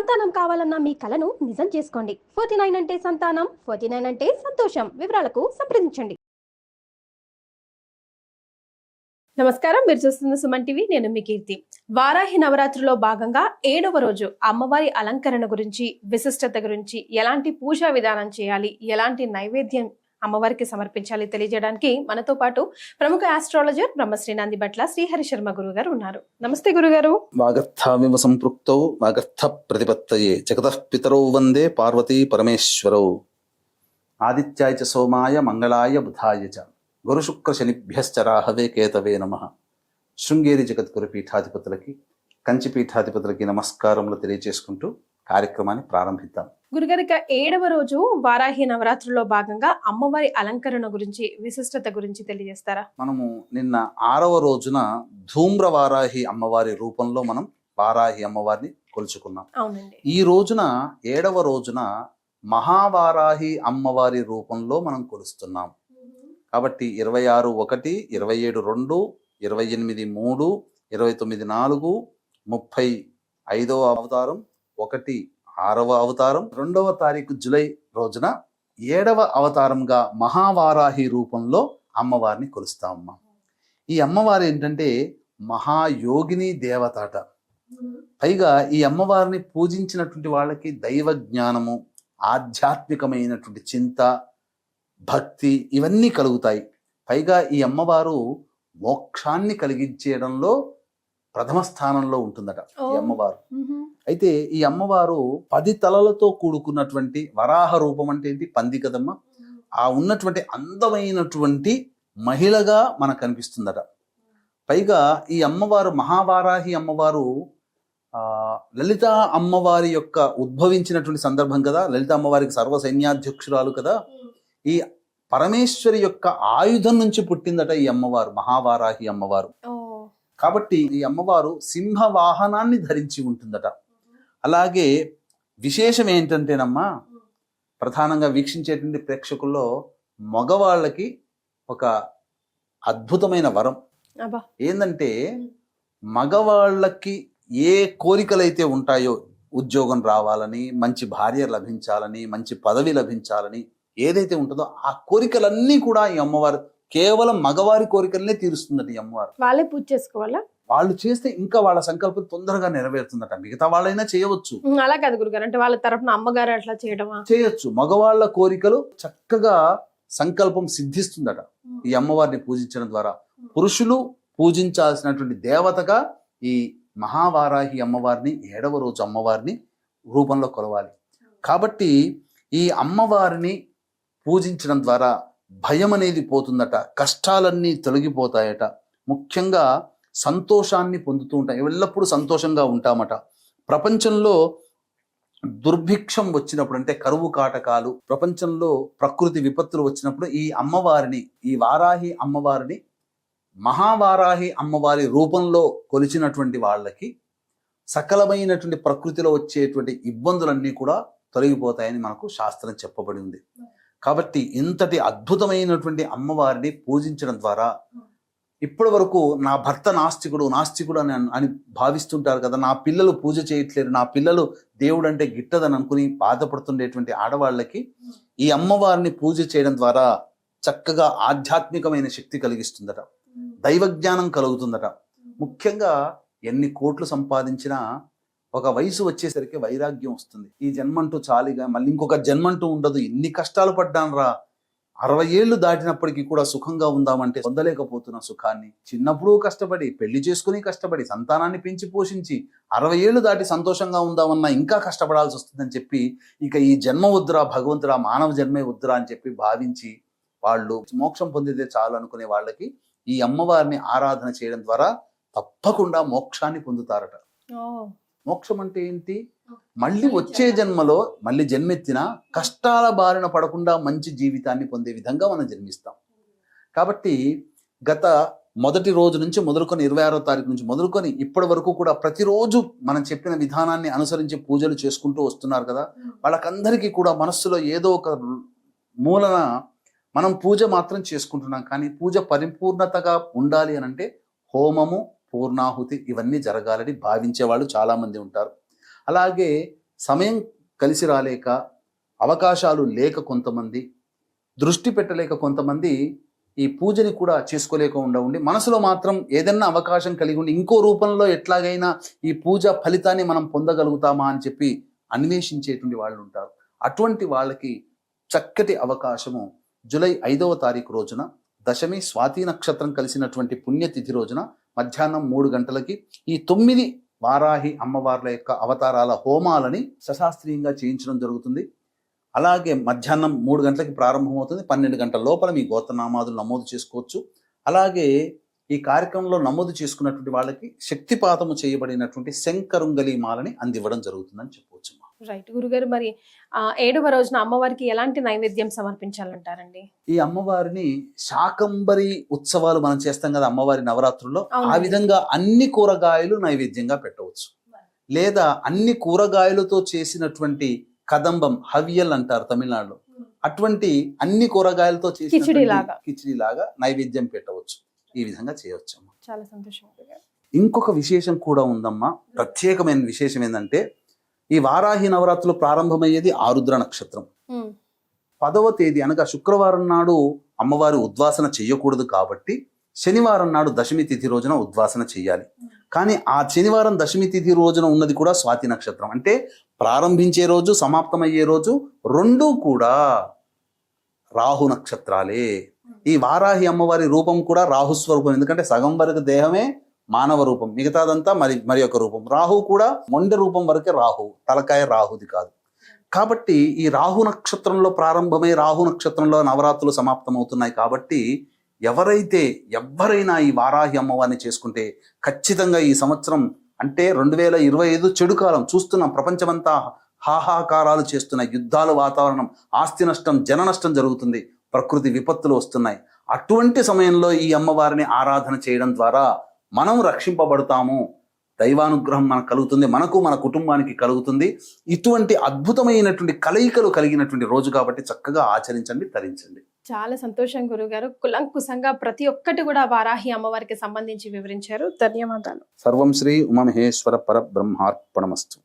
సంతానం కావాలన్న మీ కలను నిజం చేసుకోండి. 49 అంటే సంతానం, 49 అంటే సంతోషం. వివరాలకు సంప్రదించండి. నమస్కారం, మీరు చూస్తున్న సుమన్ టీవీ. నేను మీ కీర్తి. వారాహి నవరాత్రిలో భాగంగా 7వ రోజు అమ్మవారి అలంకరణ గురించి, విశిష్టత గురించి, ఎలాంటి పూజా విధానం చేయాలి, ఎలాంటి నైవేద్యం అమ్మవారికి సమర్పించాలి తెలియజేయడానికి మనతో పాటు ప్రముఖ ఆస్ట్రాలజర్ బ్రహ్మశ్రీ నందిబట్ల శ్రీహరి శర్మ గురువు గారు ఉన్నారు. నమస్తే గురుగారు. వాగర్థామివ సంపృక్తౌ వాగర్థ ప్రతిపత్తయే జగతః పితరౌ వందే పార్వతీ పరమేశ్వరౌ. ఆదిత్యాయ చ సోమాయ మంగళాయ బుధాయ చ గురు శుక్ర శనిభ్యశ్చ రాహవే కేతవే నమః. శృంగేరి జగద్గురు పీఠాధిపతులకి, కంచి పీఠాధిపతులకి నమస్కారములు తెలియజేసుకుంటూ కార్యక్రమాన్ని ప్రారంభిద్దాం. గురుగారిక 7వ రోజు వారాహి నవరాత్రిలో భాగంగా అమ్మవారి అలంకరణ గురించి, విశిష్టత గురించి తెలియజేస్తారా? మనము నిన్న 6వ రోజున ధూమ్ర వారాహి అమ్మవారి రూపంలో మనం వారాహి అమ్మవారిని కొలుచుకున్నాం. అవునండి. ఈ రోజున 7వ రోజున మహావారాహి అమ్మవారి రూపంలో మనం కొలుస్తున్నాం. కాబట్టి 26/1, 27/2, 28/3, 29/4, 35వ అవతారం, 6వ అవతారం, 2వ తారీఖు జూలై రోజున 7వ అవతారంగా మహావారాహి రూపంలో అమ్మవారిని కొలుస్తామమ్మా. ఈ అమ్మవారు ఏంటంటే మహాయోగిని దేవతాట. పైగా ఈ అమ్మవారిని పూజించినటువంటి వాళ్ళకి దైవ జ్ఞానము, ఆధ్యాత్మికమైనటువంటి చింత, భక్తి ఇవన్నీ కలుగుతాయి. పైగా ఈ అమ్మవారు మోక్షాన్ని కలిగించేయడంలో ప్రథమ స్థానంలో ఉంటుందట ఈ అమ్మవారు. అయితే ఈ అమ్మవారు 10 తలలతో కూడుకున్నటువంటి వరాహ రూపం. అంటే ఏంటి? పంది కదమ్మా. ఆ ఉన్నటువంటి అందమైనటువంటి మహిళగా మనకు కనిపిస్తుందట. పైగా ఈ అమ్మవారు మహావారాహి అమ్మవారు లలిత అమ్మవారి యొక్క ఉద్భవించినటువంటి సందర్భం కదా. లలిత అమ్మవారికి సర్వ సైన్యాధ్యక్షురాలు కదా. ఈ పరమేశ్వరి యొక్క ఆయుధం నుంచి పుట్టిందట ఈ అమ్మవారు, మహావారాహి అమ్మవారు. కాబట్టి ఈ అమ్మవారు సింహ వాహనాన్ని ధరించి ఉంటుందట. అలాగే విశేషం ఏంటంటేనమ్మా, ప్రధానంగా వీక్షించేటువంటి ప్రేక్షకుల్లో మగవాళ్ళకి ఒక అద్భుతమైన వరం ఏంటంటే, మగవాళ్ళకి ఏ కోరికలైతే ఉంటాయో, ఉద్యోగం రావాలని, మంచి భార్య లభించాలని, మంచి పదవి లభించాలని ఏదైతే ఉంటుందో ఆ కోరికలన్నీ కూడా ఈ అమ్మవారు కేవలం మగవారి కోరికలనే తీరుస్తుందట ఈ అమ్మవారు. వాళ్ళే పూజ చేసుకోవాలా? వాళ్ళు చేస్తే ఇంకా వాళ్ళ సంకల్పం తొందరగా నెరవేరుతుందట. మిగతా వాళ్ళైనా చేయవచ్చు. అలా కాదు గురుగారు, అంటే వాళ్ళ తరఫున అమ్మగారు అట్లా చేయడమా? చేయొచ్చు. మగవాళ్ళ కోరికలు చక్కగా సంకల్పం సిద్ధిస్తుందట ఈ అమ్మవారిని పూజించడం ద్వారా. పురుషులు పూజించాల్సినటువంటి దేవతగా ఈ మహావారాహి అమ్మవారిని 7వ రోజు అమ్మవారిని రూపంలో కొలవాలి. కాబట్టి ఈ అమ్మవారిని పూజించడం ద్వారా భయం అనేది పోతుందట, కష్టాలన్నీ తొలగిపోతాయట, ముఖ్యంగా సంతోషాన్ని పొందుతూ ఉంటాం, ఎల్లప్పుడూ సంతోషంగా ఉంటామట. ప్రపంచంలో దుర్భిక్షం వచ్చినప్పుడు, అంటే కరువు కాటకాలు, ప్రపంచంలో ప్రకృతి విపత్తులు వచ్చినప్పుడు ఈ అమ్మవారిని, ఈ వారాహి అమ్మవారిని మహావారాహి అమ్మవారి రూపంలో కొలిచినటువంటి వాళ్ళకి సకలమైనటువంటి ప్రకృతిలో వచ్చేటువంటి ఇబ్బందులన్నీ కూడా తొలగిపోతాయని మనకు శాస్త్రం చెప్పబడి ఉంది. కాబట్టి ఇంతటి అద్భుతమైనటువంటి అమ్మవారిని పూజించడం ద్వారా, ఇప్పటి వరకు నా భర్త నాస్తికుడు అని భావిస్తుంటారు కదా, నా పిల్లలు పూజ చేయట్లేరు, నా పిల్లలు దేవుడు అంటే గిట్టదని అనుకుని బాధపడుతుండేటువంటి ఆడవాళ్ళకి ఈ అమ్మవారిని పూజ చేయడం ద్వారా చక్కగా ఆధ్యాత్మికమైన శక్తి కలిగిస్తుందట, దైవజ్ఞానం కలుగుతుందట. ముఖ్యంగా ఎన్ని కోట్లు సంపాదించినా ఒక వయసు వచ్చేసరికి వైరాగ్యం వస్తుంది. ఈ జన్మంటూ చాలిగా, మళ్ళీ ఇంకొక జన్మంటూ ఉండదు, ఎన్ని కష్టాలు పడ్డాను రా, 60 ఏళ్ళు దాటినప్పటికీ కూడా సుఖంగా ఉందామంటే పొందలేకపోతున్న సుఖాన్ని, చిన్నప్పుడు కష్టపడి పెళ్లి చేసుకుని కష్టపడి సంతానాన్ని పెంచి పోషించి 60 ఏళ్ళు దాటి సంతోషంగా ఉందామన్నా ఇంకా కష్టపడాల్సి వస్తుందని చెప్పి, ఇక ఈ జన్మ వద్దురా భగవంతుడా, మానవ జన్మే వద్దురా అని చెప్పి భావించి వాళ్ళు మోక్షం పొందితే చాలు అనుకునే వాళ్ళకి ఈ అమ్మవారిని ఆరాధన చేయడం ద్వారా తప్పకుండా మోక్షాన్ని పొందుతారట. మోక్షం అంటే ఏంటి? మళ్ళీ వచ్చే జన్మలో మళ్ళీ జన్మెత్తిన కష్టాల బారిన పడకుండా మంచి జీవితాన్ని పొందే విధంగా మనం జన్మిస్తాం. కాబట్టి గత మొదటి రోజు నుంచి మొదలుకొని 26వ తారీఖు నుంచి మొదలుకొని ఇప్పటి వరకు కూడా ప్రతిరోజు మనం చెప్పిన విధానాన్ని అనుసరించి పూజలు చేసుకుంటూ వస్తున్నారు కదా. వాళ్ళకందరికీ కూడా మనస్సులో ఏదో ఒక మూలన మనం పూజ మాత్రం చేసుకుంటున్నాం, కానీ పూజ పరిపూర్ణతగా ఉండాలి అని అంటే హోమము, పూర్ణాహుతి ఇవన్నీ జరగాలని భావించే వాళ్ళు చాలా మంది ఉంటారు. అలాగే సమయం కలిసి రాలేక, అవకాశాలు లేక కొంతమంది, దృష్టి పెట్టలేక కొంతమంది ఈ పూజని కూడా చేసుకోలేక ఉండి మనసులో మాత్రం ఏదైనా అవకాశం కలిగి ఉండి ఇంకో రూపంలో ఎట్లాగైనా ఈ పూజ ఫలితాన్ని మనం పొందగలుగుతామా అని చెప్పి అన్వేషించేటువంటి వాళ్ళు ఉంటారు. అటువంటి వాళ్ళకి చక్కటి అవకాశము జూలై 5వ తారీఖు రోజున దశమి స్వాతి నక్షత్రం కలిసినటువంటి పుణ్యతిథి రోజున మధ్యాహ్నం 3 గంటలకి ఈ 9 వారాహి అమ్మవార్ల యొక్క అవతారాల హోమాలని సశాస్త్రీయంగా చేయించడం జరుగుతుంది. అలాగే మధ్యాహ్నం 3 గంటలకి ప్రారంభమవుతుంది. 12 గంటల లోపల మీ గోత్రనామాదులు నమోదు చేసుకోవచ్చు. అలాగే ఈ కార్యక్రమంలో నమోదు చేసుకున్నటువంటి వాళ్ళకి శక్తిపాతము చేయబడినటువంటి శంకరుంగలి మాలని అందివ్వడం జరుగుతుందని చెప్పవచ్చు. రైట్ గురుగారు, మరి 7వ రోజున అమ్మవారికి ఎలాంటి నైవేద్యం సమర్పించాలంటారండి? ఈ అమ్మవారిని శాకంబరి ఉత్సవాలు మనం చేస్తాం కదా అమ్మవారి నవరాత్రుల్లో, ఆ విధంగా అన్ని కూరగాయలు నైవేద్యంగా పెట్టవచ్చు. లేదా అన్ని కూరగాయలతో చేసినటువంటి కదంబం, హవియల్ అంటారు తమిళనాడులో, అటువంటి అన్ని కూరగాయలతో చేసిన కిచిడి లాగా నైవేద్యం పెట్టవచ్చు. ఈ విధంగా చేయవచ్చు. చాలా సంతోషం. ఇంకొక విశేషం కూడా ఉందమ్మా. ప్రత్యేకమైన విశేషం ఏంటంటే ఈ వారాహి నవరాత్రులు ప్రారంభమయ్యేది ఆరుద్ర నక్షత్రం. 10వ తేదీ అనగా శుక్రవారం నాడు అమ్మవారి ఉద్వాసన చెయ్యకూడదు కాబట్టి శనివారం నాడు దశమి తిథి రోజున ఉద్వాసన చెయ్యాలి. కానీ ఆ శనివారం దశమి తిథి రోజున ఉన్నది కూడా స్వాతి నక్షత్రం. అంటే ప్రారంభించే రోజు, సమాప్తమయ్యే రోజు రెండూ కూడా రాహు నక్షత్రాలే. ఈ వారాహి అమ్మవారి రూపం కూడా రాహుస్వరూపం. ఎందుకంటే సగం వరకు దేహమే మానవ రూపం, మిగతాదంతా మరి ఒక రూపం. రాహు కూడా మొండె రూపం వరకే రాహు, తలకాయ రాహుది కాదు. కాబట్టి ఈ రాహు నక్షత్రంలో ప్రారంభమై రాహు నక్షత్రంలో నవరాత్రులు సమాప్తమవుతున్నాయి. కాబట్టి ఎవరైనా ఈ వారాహి అమ్మవారిని చేసుకుంటే ఖచ్చితంగా ఈ సంవత్సరం అంటే 2025 చెడు కాలం చూస్తున్నాం. ప్రపంచమంతా హాహాకారాలు చేస్తున్న యుద్ధాల వాతావరణం, ఆస్తి నష్టం, జన నష్టం జరుగుతుంది, ప్రకృతి విపత్తులు వస్తున్నాయి. అటువంటి సమయంలో ఈ అమ్మవారిని ఆరాధన చేయడం ద్వారా మనం రక్షింపబడతాము. దైవానుగ్రహం మనకు కలుగుతుంది, మనకు మన కుటుంబానికి కలుగుతుంది. ఇటువంటి అద్భుతమైనటువంటి కలయికలు కలిగినటువంటి రోజు కాబట్టి చక్కగా ఆచరించండి, తరించండి. చాలా సంతోషం గురుగారు. కులంకుశంగా ప్రతి ఒక్కటి కూడా వారాహి అమ్మవారికి సంబంధించి వివరించారు. ధన్యవాదాలు. సర్వం శ్రీ ఉమామహేశ్వర పరబ్రహ్మార్పణమస్తు.